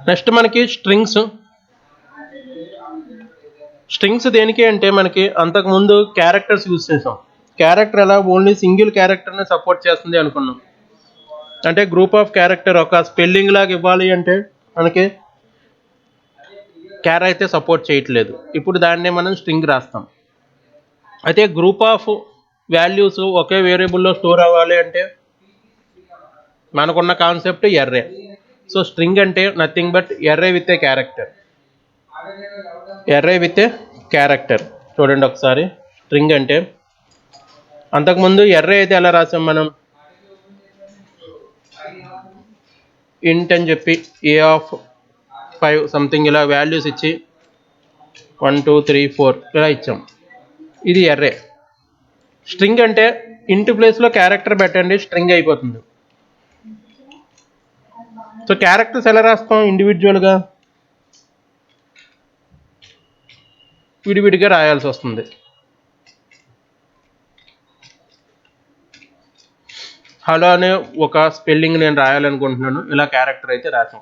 Next మనకి strings దేనికి అంటే మనకి అంతకుముందు క్యారెక్టర్స్ యూజ్ చేసాం. క్యారెక్టర్ ఎలా ఓన్లీ సింగిల్ క్యారెక్టర్ని సపోర్ట్ చేస్తుంది అనుకున్నాం. అంటే గ్రూప్ ఆఫ్ క్యారెక్టర్ ఒక స్పెల్లింగ్ లాగా ఇవ్వాలి అంటే మనకి క్యార్ అయితే సపోర్ట్ చేయట్లేదు. ఇప్పుడు దాన్నే మనం స్ట్రింగ్ రాస్తాం. అయితే గ్రూప్ ఆఫ్ వాల్యూస్ ఒకే వేరియబుల్లో స్టోర్ అవ్వాలి అంటే మనకున్న కాన్సెప్ట్ ఎర్రే. సో స్ట్రింగ్ అంటే nothing but array with a character. Array with a character చూడండి ఒకసారి. స్ట్రింగ్ అంటే అంతకుముందు ఎర్రే అయితే ఎలా రాసాం మనం, ఇంట్ అని చెప్పి ఏ ఆఫ్ 5 సంథింగ్ ఇలా వాల్యూస్ ఇచ్చి 1 2 3 4 ఇలా ఇచ్చాం. ఇది ఎర్రే. స్ట్రింగ్ అంటే ఇంట్ ప్లేస్లో క్యారెక్టర్ పెట్టండి, స్ట్రింగ్ అయిపోతుంది. సో క్యారెక్టర్స్ ఎలా రాస్తాం, ఇండివిజువల్గా విడివిడిగా రాయాల్సి వస్తుంది. హలో అనే ఒక స్పెల్లింగ్ నేను రాయాలనుకుంటున్నాను, ఇలా క్యారెక్టర్ అయితే రాసాం.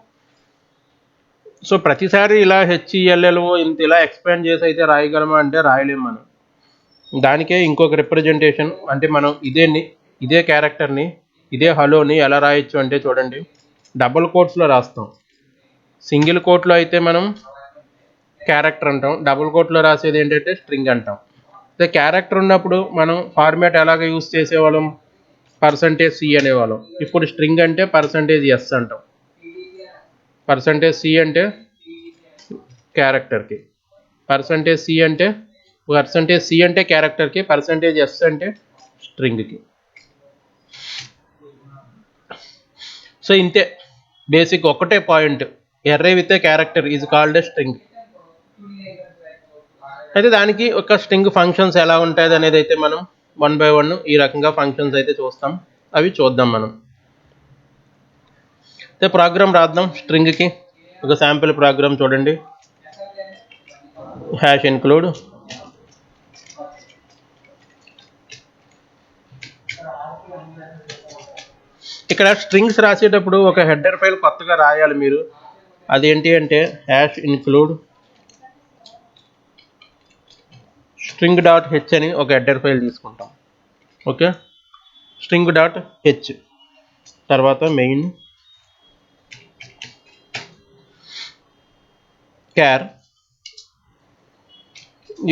సో ప్రతిసారి ఇలా హెచ్ఈఎల్ఎల్ఓ ఇంత ఇలా ఎక్స్పాండ్ చేసి అయితే రాయగలమా అంటే రాయలేము మనం. దానికే ఇంకొక రిప్రజెంటేషన్, అంటే మనం ఇదే క్యారెక్టర్ని ఇదే హలోని ఎలా రాయొచ్చు అంటే చూడండి, డబుల్ కోట్స్లో రాస్తాం. సింగిల్ కోట్లో అయితే మనం క్యారెక్టర్ అంటాం, డబుల్ కోట్లో రాసేది ఏంటంటే స్ట్రింగ్ అంటాం. అదే క్యారెక్టర్ ఉన్నప్పుడు మనం ఫార్మాట్ ఎలాగ యూజ్ చేసేవాళ్ళం, %c అనేవాళ్ళం. ఇప్పుడు స్ట్రింగ్ అంటే %s అంటాం. %c అంటే క్యారెక్టర్కి, %c అంటే క్యారెక్టర్కి, %s అంటే స్ట్రింగ్కి. సో ఇంతే బేసిక్, ఒకటే point, array with a character is called a string. అయితే దానికి ఒక స్ట్రింగ్ ఫంక్షన్స్ ఎలా ఉంటుంది అనేది అయితే మనం 1 by 1 ఈ రకంగా ఫంక్షన్స్ అయితే చూస్తాం. అవి చూద్దాం మనం. అయితే ప్రోగ్రామ్ రాద్దాం స్ట్రింగ్కి. ఒక శాంపిల్ ప్రోగ్రామ్ చూడండి. #include ఇక్కడ స్ట్రింగ్స్ రాసేటప్పుడు ఒక హెడర్ ఫైల్ కొత్తగా రాయాలి మీరు. అదేంటి అంటే #include string.h అని ఒక హెడర్ ఫైల్ తీసుకుంటాం. ఓకే, string.h తర్వాత మెయిన్ క్యార్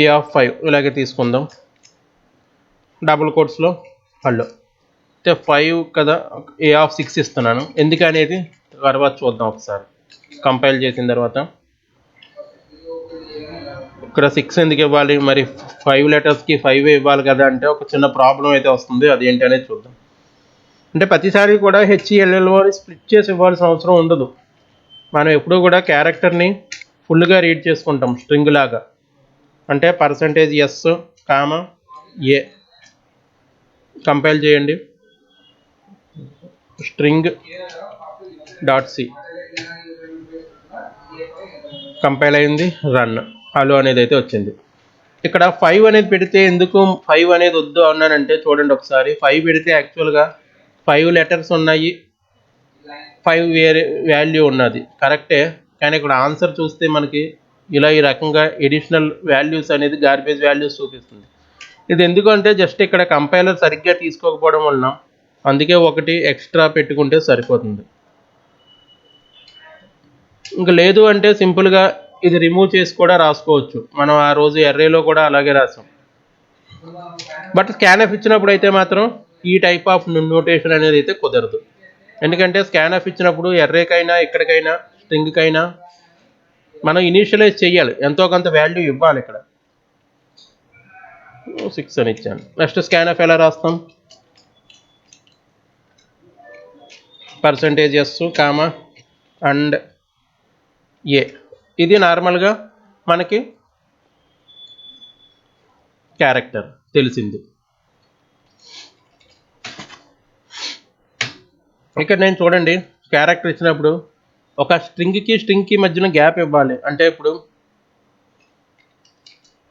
ఏ ఆఫ్ 5 ఇలాగే తీసుకుందాం. డబుల్ కోట్స్లో హలో. అయితే 5 కదా, ఏ ఆఫ్ 6 ఇస్తున్నాను. ఎందుకనేది తర్వాత చూద్దాం ఒకసారి కంపైల్ చేసిన తర్వాత. ఇక్కడ 6 ఎందుకు ఇవ్వాలి, మరి 5 లెటర్స్కి 5 ఇవ్వాలి కదా అంటే ఒక చిన్న ప్రాబ్లం అయితే వస్తుంది. అదేంటి అనేది చూద్దాం. అంటే ప్రతిసారి కూడా హెచ్ఈఎల్ఎల్ఓని స్ప్లిట్ చేసి ఇవ్వాల్సిన అవసరం ఉండదు. మనం ఎప్పుడూ కూడా క్యారెక్టర్ని ఫుల్గా రీడ్ చేసుకుంటాం స్ట్రింగ్ లాగా. అంటే %s, a కంపైల్ చేయండి. string.c కంపైల్ అయింది, రన్. హలో అనేది అయితే వచ్చింది. ఇక్కడ 5 అనేది పెడితే ఎందుకు 5 అనేది వద్దు అన్నానంటే చూడండి ఒకసారి. 5 పెడితే యాక్చువల్గా 5 లెటర్స్ ఉన్నాయి, 5 వేరే వాల్యూ ఉన్నది కరెక్టే. కానీ ఇక్కడ ఆన్సర్ చూస్తే మనకి ఇలా ఈ రకంగా ఎడిషనల్ వాల్యూస్ అనేది గార్బేజ్ వాల్యూస్ చూపిస్తుంది. ఇది ఎందుకంటే జస్ట్ ఇక్కడ కంపైలర్ సరిగ్గా తీసుకోకపోవడం వలన, అందుకే ఒకటి ఎక్స్ట్రా పెట్టుకుంటే సరిపోతుంది. ఇంకా లేదు అంటే సింపుల్గా ఇది రిమూవ్ చేసి కూడా రాసుకోవచ్చు. మనం ఆ రోజు ఎర్రేలో కూడా అలాగే రాసాం. బట్ స్కాన్ఎఫ్ ఇచ్చినప్పుడు అయితే మాత్రం ఈ టైప్ ఆఫ్ నోటేషన్ అనేది అయితే కుదరదు. ఎందుకంటే స్కాన్ఎఫ్ ఇచ్చినప్పుడు ఎర్రేకైనా ఇక్కడికైనా స్ట్రింగ్కైనా మనం ఇనీషియలైజ్ చేయాలి, ఎంతో కొంత వాల్యూ ఇవ్వాలి. ఇక్కడ 6 అని ఇచ్చాను. నెక్స్ట్ స్కాన్ఎఫ్ ఎలా రాస్తాం, %s, అండ్ ఏ. ఇది నార్మల్గా మనకి క్యారెక్టర్ తెలిసింది. ఇక్కడ నేను చూడండి క్యారెక్టర్ ఇచ్చినప్పుడు ఒక స్ట్రింగ్కి మధ్యన గ్యాప్ ఇవ్వాలి. అంటే ఇప్పుడు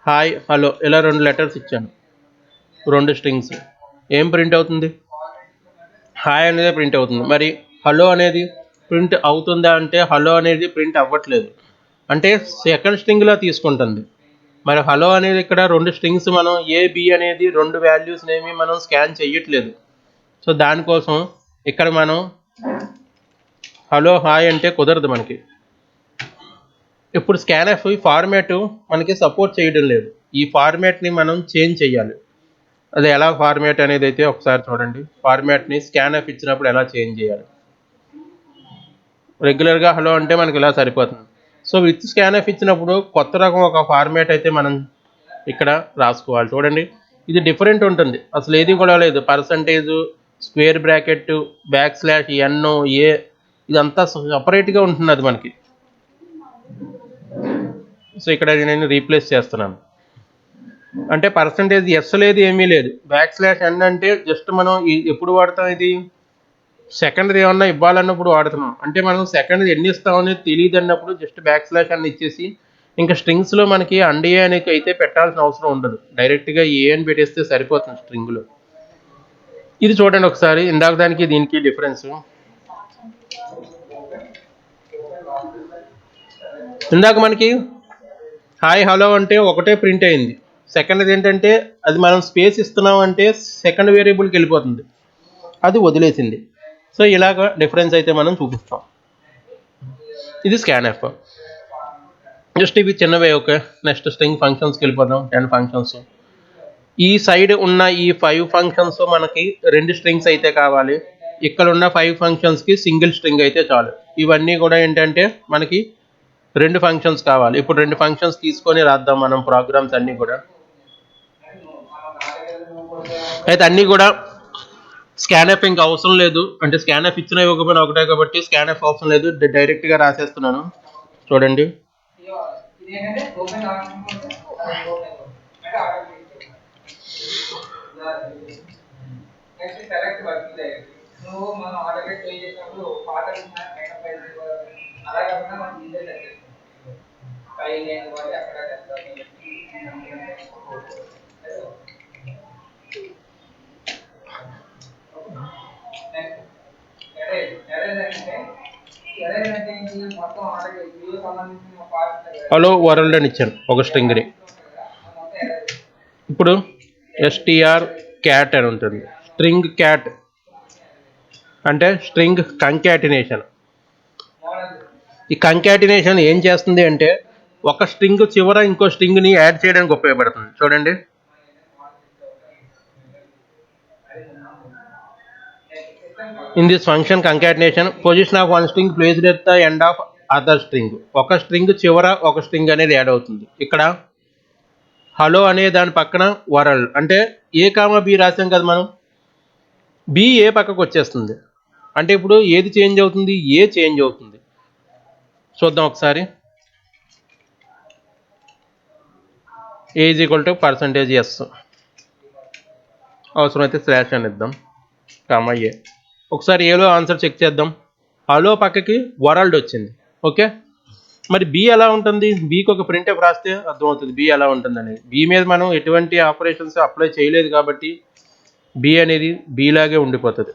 హాయ్, హలో ఇలా 2 లెటర్స్ ఇచ్చాను, 2 స్ట్రింగ్స్. ఏం ప్రింట్ అవుతుంది, హాయ్ అనేది ప్రింట్ అవుతుంది. మరి హలో అనేది ప్రింట్ అవుతుందా అంటే హలో అనేది ప్రింట్ అవ్వట్లేదు, అంటే సెకండ్ స్ట్రింగ్లా తీసుకుంటుంది. మరి హలో అనేది ఇక్కడ 2 స్ట్రింగ్స్ మనం ఏ బి అనేది 2 వాల్యూస్నేమి మనం స్కాన్ చేయట్లేదు. సో దానికోసం ఇక్కడ మనం హలో హాయ్ అంటే కుదరదు మనకి. ఇప్పుడు స్కాన్ఎఫ్ ఈ ఫార్మాట్ మనకి సపోర్ట్ చేయడం లేదు. ఈ ఫార్మాట్ని మనం చేంజ్ చేయాలి. అది ఎలా ఫార్మాట్ అనేది అయితే ఒకసారి చూడండి. ఫార్మాట్ని స్కాన్ఎఫ్ ఇచ్చినప్పుడు ఎలా చేంజ్ చేయాలి. రెగ్యులర్గా హలో అంటే మనకి ఇలా సరిపోతుంది. సో విత్ స్కాన్ఎఫ్ ఇచ్చినప్పుడు కొత్త రకం ఒక ఫార్మాట్ అయితే మనం ఇక్కడ రాసుకోవాలి. చూడండి, ఇది డిఫరెంట్ ఉంటుంది, అసలు ఏది కూడా లేదు. Percentage, square bracket, backslash, N, A, ఇదంతా సపరేట్గా ఉంటుంది అది మనకి. సో ఇక్కడ నేను రీప్లేస్ చేస్తున్నాను. అంటే పర్సంటేజ్ ఎస్ లేదు, ఏమీ లేదు. బ్యాక్ స్లాష్ ఎన్ అంటే జస్ట్ మనం ఎప్పుడు వాడతాం, ఇది సెకండ్ ఏమన్నా ఇవ్వాలన్నప్పుడు వాడుతున్నాం. అంటే మనం సెకండ్ ఎన్ని ఇస్తామని తెలియదు అన్నప్పుడు జస్ట్ బ్యాక్ స్లాష్ అన్ని ఇచ్చేసి ఇంకా స్ట్రింగ్స్లో మనకి అండిఏ అనేది అయితే పెట్టాల్సిన అవసరం ఉండదు, డైరెక్ట్గా ఏ అని పెట్టేస్తే సరిపోతుంది స్ట్రింగ్లో. ఇది చూడండి ఒకసారి, ఇందాక దానికి దీనికి డిఫరెన్స్. ఇందాక మనకి హాయ్ హలో అంటే ఒకటే ప్రింట్ అయింది. సెకండ్ ఏంటంటే అది మనం స్పేస్ ఇస్తున్నాం అంటే సెకండ్ వేరియబుల్కి వెళ్ళిపోతుంది, అది వదిలేసింది. సో ఇలాగ డిఫరెన్స్ అయితే మనం చూపిస్తాం. ఇది స్కాన్ఎఫ్. జస్ట్ ఇవి చిన్నవే. ఓకే, నెక్స్ట్ స్ట్రింగ్ ఫంక్షన్స్కి వెళ్ళిపోదాం. 10 ఫంక్షన్స్. ఈ సైడ్ ఉన్న ఈ 5 ఫంక్షన్స్ మనకి 2 స్ట్రింగ్స్ అయితే కావాలి. ఇక్కడ ఉన్న 5 ఫంక్షన్స్కి సింగిల్ స్ట్రింగ్ అయితే చాలు. ఇవన్నీ కూడా ఏంటంటే మనకి 2 ఫంక్షన్స్ కావాలి. ఇప్పుడు 2 ఫంక్షన్స్ తీసుకొని రాద్దాం మనం ప్రోగ్రామ్స్ అన్నీ కూడా. అయితే అన్నీ కూడా స్కాన్ఎఫ్ ఇంకా అవసరం లేదు, అంటే స్కాన్ఎఫ్ ఇచ్చిన ఇవ్వకపోయినా ఒకటే కాబట్టి స్కాన్ఎఫ్ అవసరం లేదు, డైరెక్ట్గా రాసేస్తున్నాను. చూడండి, హలో వరల్డ్ అని ఇచ్చాను ఒక స్ట్రింగ్ని. ఇప్పుడు ఎస్టీఆర్ క్యాట్ అని ఉంటుంది. స్ట్రింగ్ క్యాట్ అంటే స్ట్రింగ్ కంకాటినేషన్. ఈ కంకాటినేషన్ ఏం చేస్తుంది అంటే ఒక స్ట్రింగ్ చివర ఇంకో స్ట్రింగ్ని యాడ్ చేయడానికి ఉపయోగపడుతుంది. చూడండి, in this function concatenation position of one string placed at the end of other string. ఒక స్ట్రింగ్ చివర ఒక స్ట్రింగ్ అనేది యాడ్ అవుతుంది. ఇక్కడ హలో అనే దాని పక్కన వరల్డ్ అంటే ఏ కామా బి రాసాం కదా మనం, బి ఏ పక్కకు వచ్చేస్తుంది. అంటే ఇప్పుడు ఏది చేంజ్ అవుతుంది, ఏ చేంజ్ అవుతుంది. చూద్దాం ఒకసారి. A is equal to percentage S, అవసరమైతే స్లాష్ అని ఇద్దాం, కామా ఏ. ఒకసారి ఏలో ఆన్సర్ చెక్ చేద్దాం. హలో పక్కకి వరల్డ్ వచ్చింది. ఓకే, మరి బి ఎలా ఉంటుంది, బికి ఒక ప్రింట్ఎఫ్ రాస్తే అర్థమవుతుంది బి ఎలా ఉంటుంది అనేది. బి మీద మనం ఎటువంటి ఆపరేషన్స్ అప్లై చేయలేదు కాబట్టి బి అనేది బి లాగే ఉండిపోతుంది.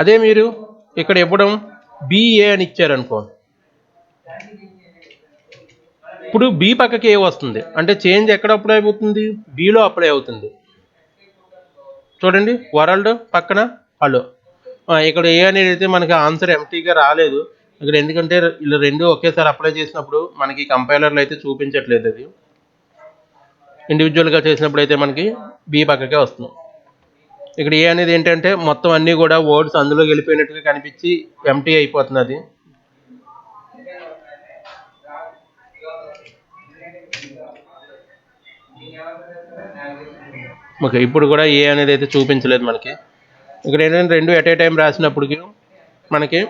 అదే మీరు ఇక్కడ ఇవ్వడం బిఏ అని ఇచ్చారనుకో, ఇప్పుడు బి పక్కకి ఏ వస్తుంది అంటే చేంజ్ ఎక్కడ అప్లై అవుతుంది, బిలో అప్లై అవుతుంది. చూడండి, వరల్డ్ పక్కన హలో. ఇక్కడ ఏ అనేది అయితే మనకి ఆన్సర్ ఎంటీగా రాలేదు ఇక్కడ, ఎందుకంటే ఇలా రెండు ఒకేసారి అప్లై చేసినప్పుడు మనకి కంపైలర్లు అయితే చూపించట్లేదు. అది ఇండివిజువల్గా చేసినప్పుడు అయితే మనకి బి పక్కకే వస్తుంది. ఇక్కడ ఏ అనేది ఏంటంటే మొత్తం అన్నీ కూడా వర్డ్స్ అందులో వెళ్ళిపోయినట్టుగా కనిపించి ఎంటీ అయిపోతుంది అది. ఓకే, ఇప్పుడు కూడా ఏ అనేది అయితే చూపించలేదు మనకి. ఇక్కడ ఏంటంటే రెండు ఎట్ ఏ టైం రాసినప్పటికీ మనకి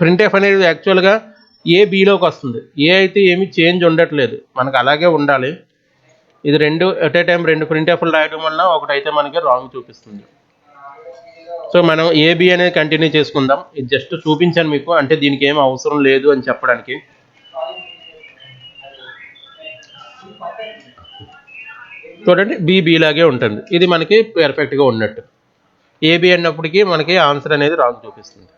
ప్రింట్ఎఫ్ అనేది యాక్చువల్గా ఏ బిలోకి వస్తుంది. ఏ అయితే ఏమీ చేంజ్ ఉండట్లేదు, మనకు అలాగే ఉండాలి. ఇది రెండు ఎట్ ఏ టైం రెండు ప్రింట్ఎఫ్లు రాయడం వల్ల ఒకటైతే మనకి రాంగ్ చూపిస్తుంది. సో మనం ఏబి అనేది కంటిన్యూ చేసుకుందాం. ఇది జస్ట్ చూపించాను మీకు, అంటే దీనికి ఏం అవసరం లేదు అని చెప్పడానికి. చూడండి బి లాగే ఉంటుంది. ఇది మనకి పర్ఫెక్ట్గా ఉన్నట్టు. ఏబి అన్నప్పటికీ మనకి ఆన్సర్ అనేది రాంగ్ చూపిస్తుంది.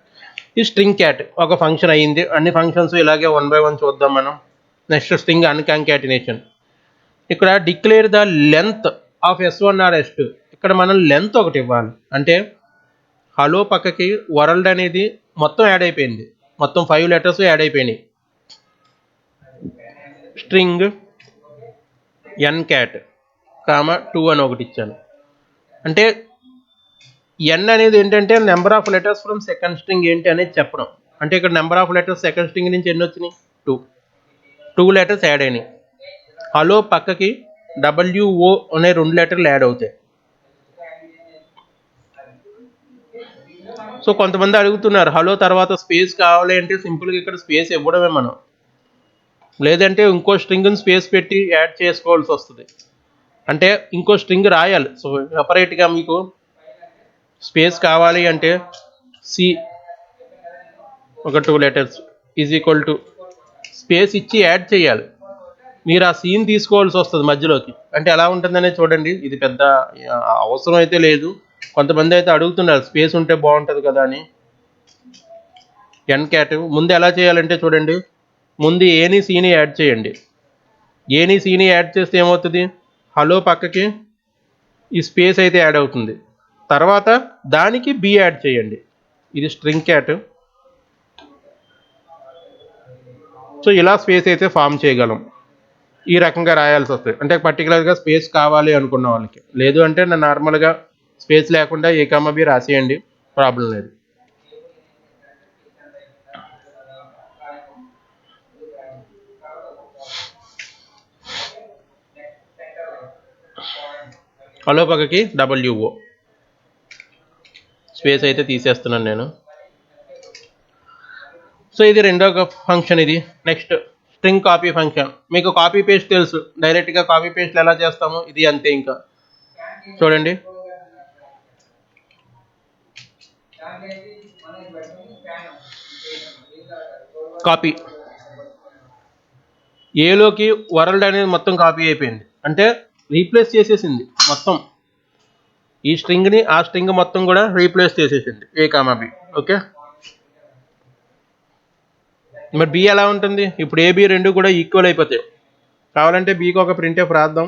ఈ స్ట్రింగ్ క్యాట్ ఒక ఫంక్షన్ అయ్యింది. అన్ని ఫంక్షన్స్ ఇలాగే 1 by 1 చూద్దాం మనం. Next string n concatenation. ఇక్కడ declare the length of S1 or S2. ఇక్కడ మనం లెంత్ ఒకటి ఇవ్వాలి. అంటే హలో పక్కకి వరల్డ్ అనేది మొత్తం యాడ్ అయిపోయింది. మొత్తం 5 లెటర్స్ యాడ్ అయిపోయినాయి. స్ట్రింగ్ ఎన్క్యాట్ కామా 2 అని ఒకటి ఇచ్చాను. అంటే ఎన్ అనేది ఏంటంటే number of letters from second string ఏంటి అనేది చెప్పడం. అంటే ఇక్కడ number of letters second string నుంచి ఎన్ని వచ్చినాయి? 2 లెటర్స్ యాడ్ అయినాయి. హలో పక్కకి WO అనే 2 లెటర్లు యాడ్ అవుతాయి. సో కొంతమంది అడుగుతున్నారు హలో తర్వాత స్పేస్ కావాలి అంటే సింపుల్గా ఇక్కడ స్పేస్ ఇవ్వడమే మనం. లేదంటే ఇంకో స్ట్రింగ్ని స్పేస్ పెట్టి యాడ్ చేసుకోవాల్సి వస్తుంది. అంటే ఇంకో స్ట్రింగ్ రాయాలి. సో సపరేట్గా మీకు స్పేస్ కావాలి అంటే సి ఒక 2 letters is equal to space ఇచ్చి యాడ్ చేయాలి. మీరు ఆ సీన్ తీసుకోవాల్సి వస్తుంది మధ్యలోకి. అంటే ఎలా ఉంటుందనే చూడండి. ఇది పెద్ద అవసరం అయితే లేదు. కొంతమంది అయితే అడుగుతున్నారు స్పేస్ ఉంటే బాగుంటుంది కదా అని. ఎన్క్యాట్ ముందు ఎలా చేయాలంటే చూడండి, ముందు ఏని సీని యాడ్ చేయండి. ఏని సీని యాడ్ చేస్తే ఏమవుతుంది? హలో పక్కకి ఈ స్పేస్ అయితే యాడ్ అవుతుంది. తర్వాత దానికి బి యాడ్ చేయండి. ఇది స్ట్రింగ్ క్యాట్. సో ఇలా స్పేస్ అయితే ఫామ్ చేయగలం. ఈ రకంగా రాయాల్సి వస్తుంది. అంటే పర్టికులర్గా స్పేస్ కావాలి అనుకున్న వాళ్ళకి. లేదు అంటే నార్మల్గా స్పేస్ లేకుండా ఏ కామా బి రాసేయండి, ప్రాబ్లం లేదు. హలో పక్కకి WO స్పేస్ అయితే తీసేస్తున్నాను నేను. సో ఇది రెండో ఫంక్షన్. ఇది నెక్స్ట్ స్ట్రింగ్ కాపీ ఫంక్షన్. మీకు కాపీ పేస్ట్ తెలుసు, డైరెక్ట్గా కాపీ పేస్ట్ ఎలా చేస్తాము, ఇది అంతే. ఇంకా చూడండి, కాపీ ఏలోకి వరల్డ్ అనేది మొత్తం కాపీ అయిపోయింది. అంటే రీప్లేస్ చేసేసింది మొత్తం. ఈ స్ట్రింగ్ని ఆ స్ట్రింగ్ మొత్తం కూడా రీప్లేస్ చేసేసింది ఏ కామా బి. ఓకే, మరి బి ఎలా ఉంటుంది? ఇప్పుడు ఏబి రెండు కూడా ఈక్వల్ అయిపోతాయి. కావాలంటే బికి ఒక ప్రింట్ఎఫ్ రాద్దాం.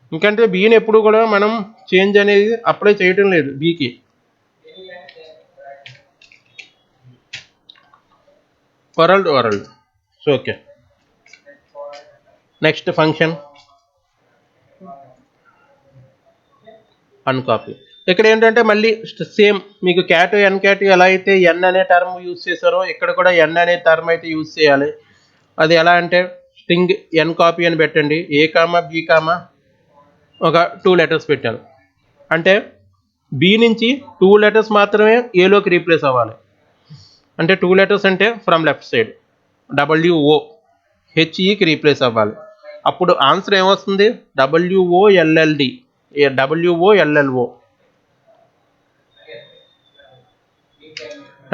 ఎందుకంటే బిని ఎప్పుడు కూడా మనం చేంజ్ అనేది అప్లై చేయటం లేదు బికి. World. So okay, next function n copy. ఇక్కడ ఏంటంటే మళ్ళీ సేమ్ మీకు క్యాట్ ఎన్క్యాట్ ఎలా అయితే ఎన్ అనే టర్మ్ యూజ్ చేశారో ఇక్కడ కూడా ఎన్ అనే టర్మ్ అయితే యూజ్ చేయాలి. అది ఎలా అంటే స్ట్రింగ్ ఎన్ కాపీ అని పెట్టండి. ఏ కామా బి కామా ఒక 2 లెటర్స్ పెట్టాను. అంటే బి నుంచి 2 లెటర్స్ మాత్రమే ఏలోకి రీప్లేస్ అవ్వాలి. అంటే 2 లెటర్స్ అంటే ఫ్రమ్ లెఫ్ట్ సైడ్ WO HEకి రీప్లేస్ అవ్వాలి. అప్పుడు ఆన్సర్ ఏమొస్తుంది? WOLLO.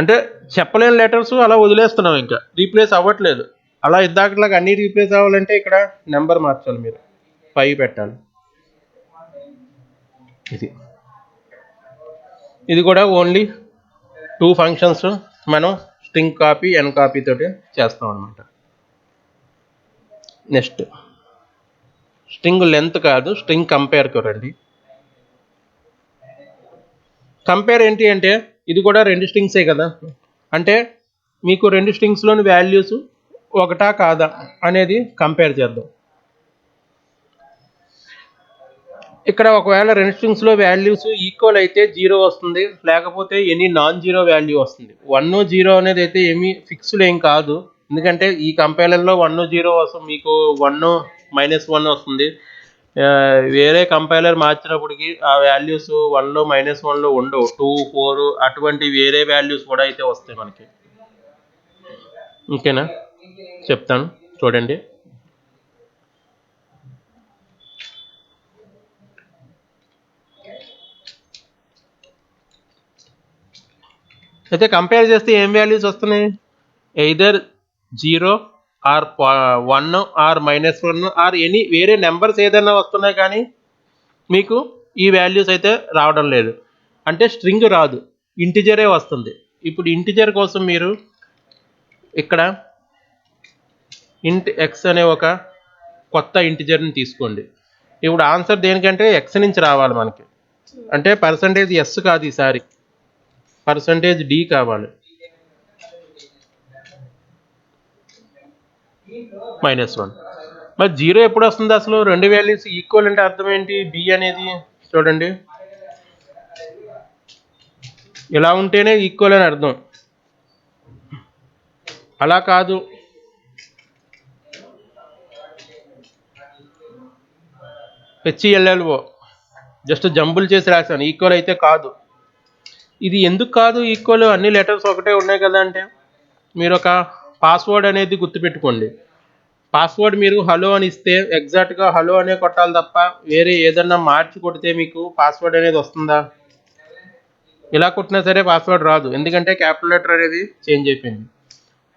అంటే చెప్పలేని లెటర్స్ అలా వదిలేస్తున్నాం, ఇంకా రీప్లేస్ అవ్వట్లేదు. అలా ఇద్దాకట్లాగా అన్నీ రీప్లేస్ అవ్వాలంటే ఇక్కడ నెంబర్ మార్చాలి, మీరు 5 పెట్టాలి. ఇది కూడా ఓన్లీ 2 ఫంక్షన్స్ మనం స్ట్రింగ్ కాపీ ఎన్ కాపీ తోటి చేస్తాం అనమాట. నెక్స్ట్ స్ట్రింగ్ లెంత్ కాదు, స్ట్రింగ్ కంపేర్కి రండి. కంపేర్ ఏంటి అంటే ఇది కూడా 2 స్ట్రింగ్సే కదా. అంటే మీకు 2 స్ట్రింగ్స్లోని వాల్యూస్ ఒకటా కాదా అనేది కంపేర్ చేద్దాం. ఇక్కడ ఒకవేళ 2 స్ట్రింగ్స్లో వాల్యూస్ ఈక్వల్ అయితే 0 వస్తుంది, లేకపోతే ఎనీ నాన్ జీరో వాల్యూ వస్తుంది. 1 0 అనేది అయితే ఏమీ ఫిక్స్డ్ ఏం కాదు. ఎందుకంటే ఈ కంపేర్లో 1 0 వస్తుంది, మీకు 1 -1 వస్తుంది. వేరే కంపైలర్ మార్చినప్పటికి ఆ వాల్యూస్ 1లో -1లో ఉండవు, 2 4 అటువంటి వేరే వాల్యూస్ కూడా అయితే వస్తాయి మనకి. ఓకేనా, చెప్తాను చూడండి. అయితే కంపేర్ చేస్తే ఏం వాల్యూస్ వస్తున్నాయి? Either 0 or 1 or -1 or any వేరే నెంబర్స్ ఏదైనా వస్తున్నాయి కానీ మీకు ఈ వాల్యూస్ అయితే రావడం లేదు. అంటే స్ట్రింగ్ రాదు, ఇంటిజరే వస్తుంది. ఇప్పుడు ఇంటిజర్ కోసం మీరు ఇక్కడ ఇంట్ ఎక్స్ అనే ఒక కొత్త ఇంటిజర్ని తీసుకోండి. ఇప్పుడు ఆన్సర్ దేనికంటే ఎక్స్ నుంచి రావాలి మనకి. అంటే %s కాదు, ఈసారి %d కావాలి. -1. మరి 0 ఎప్పుడు వస్తుంది అసలు? రెండు వాల్యూస్ ఈక్వల్ అంటే అర్థం ఏంటి? b అనేది చూడండి, ఇలా ఉంటేనే ఈక్వల్ అని అర్థం. అలా కాదు, HELLO జస్ట్ జంబుల్ చేసి రాశాను, ఈక్వల్ అయితే కాదు. ఇది ఎందుకు కాదు ఈక్వల్? అన్ని లెటర్స్ ఒకటే ఉన్నాయి కదా. అంటే మీరు ఒక పాస్వర్డ్ అనేది గుర్తుపెట్టుకోండి. పాస్వర్డ్ మీరు హలో అని ఇస్తే ఎగ్జాక్ట్గా హలో అనే కొట్టాలి తప్ప వేరే ఏదన్నా మార్చి కొడితే మీకు పాస్వర్డ్ అనేది వస్తుందా? ఇలా కొట్టినా సరే పాస్వర్డ్ రాదు, ఎందుకంటే క్యాపిటల్ లెటర్ అనేది చేంజ్ అయిపోయింది.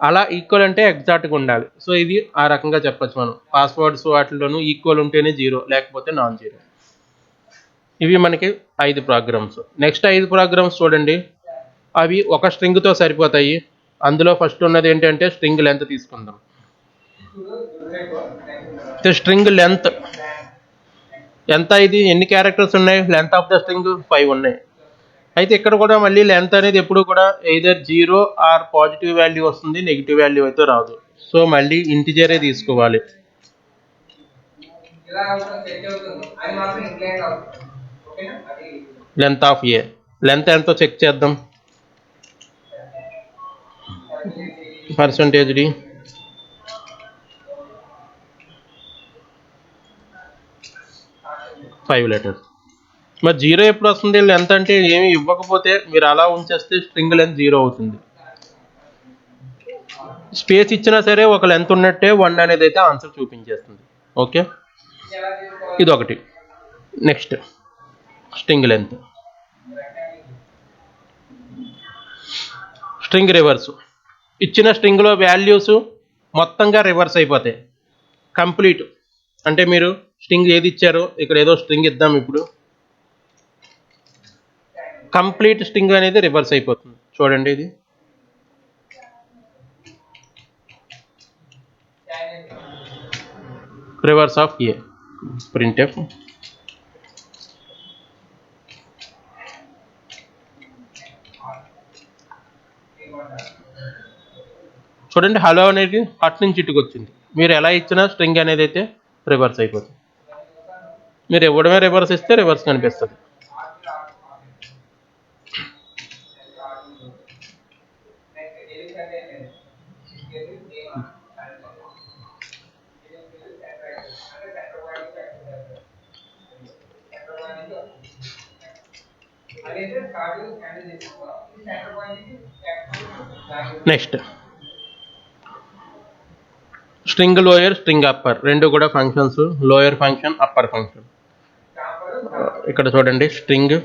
అలా ఈక్వల్ అంటే ఎగ్జాక్ట్గా ఉండాలి. సో ఇది ఆ రకంగా చెప్పచ్చు మనం. పాస్వర్డ్స్ వాటిలోనూ ఈక్వల్ ఉంటేనే 0, లేకపోతే నాన్ 0. ఇవి మనకి 5 ప్రోగ్రామ్స్. నెక్స్ట్ 5 ప్రోగ్రామ్స్ చూడండి, అవి ఒక స్ట్రింగ్తో సరిపోతాయి. అందులో ఫస్ట్ ఉన్నది ఏంటంటే స్ట్రింగ్ లెంత్ తీసుకుందాం. స్ట్రింగ్ లెంత్ ఎంత? ఇది ఎన్ని క్యారెక్టర్స్ ఉన్నాయి? లెంత్ ఆఫ్ ద స్ట్రింగ్ 5 ఉన్నాయి. అయితే ఇక్కడ కూడా మళ్ళీ లెంత్ అనేది ఎప్పుడు కూడా ఎయిదర్ 0 ఆర్ పాజిటివ్ వాల్యూ వస్తుంది, నెగిటివ్ వాల్యూ అయితే రాదు. సో మళ్ళీ ఇంటిజరే తీసుకోవాలి. లెంత్ ఆఫ్ ఏ, లెంత్ ఎంతో చెక్ చేద్దాం. %d 5 letters. మరి 0 ఎప్పుడు వస్తుంది? లెంత్ అంటే ఏమి ఇవ్వకపోతే మీరు అలా ఉంచేస్తే స్ట్రింగ్ లెంత్ 0 అవుతుంది. స్పేస్ ఇచ్చినా సరే ఒక లెంత్ ఉన్నట్టే 1 అనేది అయితే ఆన్సర్ చూపించేస్తుంది. ఓకే, ఇదొకటి. Next string length. String reverse. ఇచ్చిన స్ట్రింగ్లో వాల్యూస్ మొత్తంగా రివర్స్ అయిపోతాయి. కంప్లీట్ అంటే మీరు స్ట్రింగ్ ఏది ఇచ్చారో ఇక్కడ ఏదో స్ట్రింగ్ ఇద్దాం. ఇప్పుడు కంప్లీట్ స్ట్రింగ్ అనేది రివర్స్ అయిపోతుంది. చూడండి, ఇది రివర్స్ ఆఫ్ ఏ. ప్రింట్ఎఫ్ చూడండి, హలో అనేది అటు నుంచి ఇటుకు వచ్చింది. మీరు ఎలా ఇచ్చినా స్ట్రింగ్ అనేది అయితే రివర్స్ అయిపోతుంది. మీరు ఇవ్వడమే రివర్స్ ఇస్తే రివర్స్ కనిపిస్తుంది. Next string lower, string upper, రెండు కూడా functions. Lower function, upper function. ఇక్కడ చూడండి, స్ట్రింగ్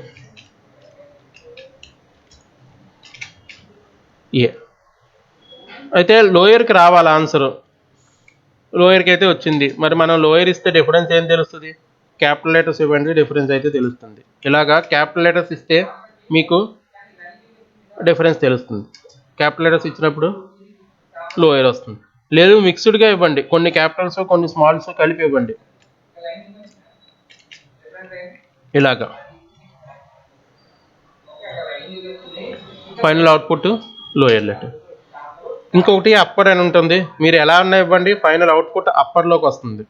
ఏ అయితే లోయర్కి రావాలి ఆన్సర్. లోయర్కి అయితే వచ్చింది. మరి మనం లోయర్ ఇస్తే డిఫరెన్స్ ఏం తెలుస్తుంది? క్యాపిటల్ లెటర్స్ ఇవ్వండి, డిఫరెన్స్ అయితే తెలుస్తుంది. ఇలాగా క్యాపిటల్ లెటర్స్ ఇస్తే మీకు డిఫరెన్స్ తెలుస్తుంది. క్యాపిటల్ లెటర్స్ ఇచ్చినప్పుడు లోయర్ వస్తుంది. లేదు మిక్స్డ్గా ఇవ్వండి, కొన్ని క్యాపిటల్స్ కొన్ని స్మాల్స్ కలిపి ఇవ్వండి. ఇలాగా ఫైనల్ అవుట్పుట్ లోయర్ లెటర్. ఇంకొకటి అప్పర్ అని ఉంటుంది. మీరు ఎలా అన్నా ఇవ్వండి, ఫైనల్ అవుట్పుట్ అప్పర్లోకి వస్తుంది.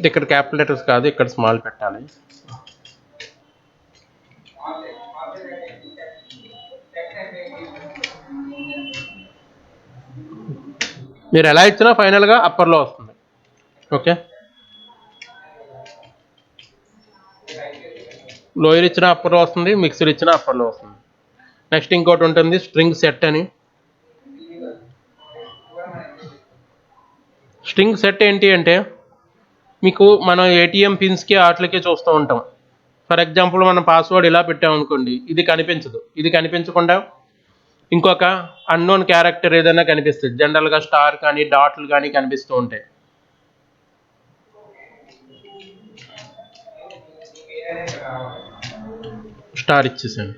ఇక్కడ క్యాపిటల్ లెటర్స్ కాదు, ఇక్కడ స్మాల్ పెట్టాలి. మీరు ఎలా ఇచ్చినా ఫైనల్గా అప్పర్లో వస్తుంది. ఓకే, లోయర్ ఇచ్చినా అప్పర్లో వస్తుంది, మిక్సర్ ఇచ్చినా అప్పర్లో వస్తుంది. నెక్స్ట్ ఇంకోటి ఉంటుంది స్ట్రింగ్ సెట్ అని. స్ట్రింగ్ సెట్ ఏంటి అంటే మీకు మనం ఏటీఎం పిన్స్కి వాటికి చూస్తూ ఉంటాం. ఫర్ ఎగ్జాంపుల్ మనం పాస్వర్డ్ ఇలా పెట్టామనుకోండి, ఇది కనిపించదు. ఇది కనిపించకుండా ఇంకొక అన్నోన్ క్యారెక్టర్ ఏదైనా కనిపిస్తుంది. జనరల్గా స్టార్ కానీ డాట్లు కానీ కనిపిస్తూ ఉంటాయి. స్టార్ ఇచ్చేసాను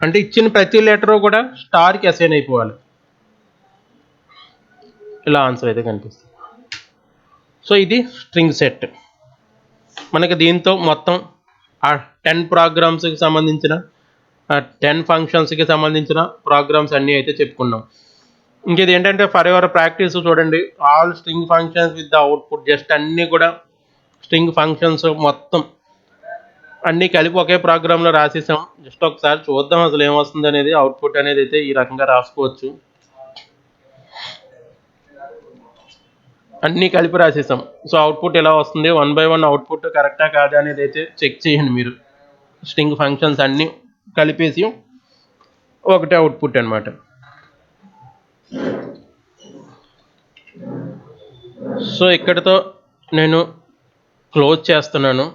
అంటే ఇచ్చిన ప్రతి లెటరు కూడా స్టార్కి అసైన్ అయిపోవాలి. ఇలా ఆన్సర్ అయితే కనిపిస్తుంది. సో ఇది స్ట్రింగ్ సెట్. మనకి దీంతో మొత్తం ఆ 10 ప్రోగ్రామ్స్కి సంబంధించిన 10 ఫంక్షన్స్కి సంబంధించిన ప్రోగ్రామ్స్ అన్నీ అయితే చెప్పుకున్నాం. ఇంకేది ఏంటంటే ఫర్ ఎవర్ ప్రాక్టీస్ చూడండి, all string functions with the output, just అన్నీ కూడా స్ట్రింగ్ ఫంక్షన్స్ మొత్తం అన్నీ కలిపి ఒకే ప్రోగ్రాంలో రాసేసాం. జస్ట్ ఒకసారి చూద్దాం అసలు ఏమొస్తుంది అనేది. అవుట్పుట్ అనేది అయితే ఈ రకంగా రాసుకోవచ్చు. అన్నీ కలిపి రాసేసాం. సో అవుట్పుట్ ఎలా వస్తుంది, 1 by 1 అవుట్పుట్ కరెక్టా కాదా అనేది అయితే చెక్ చేయండి మీరు. స్ట్రింగ్ ఫంక్షన్స్ అన్నీ కలిపేసి ఒకటే అవుట్పుట్ అనమాట. సో ఇక్కడితో నేను క్లోజ్ చేస్తున్నాను.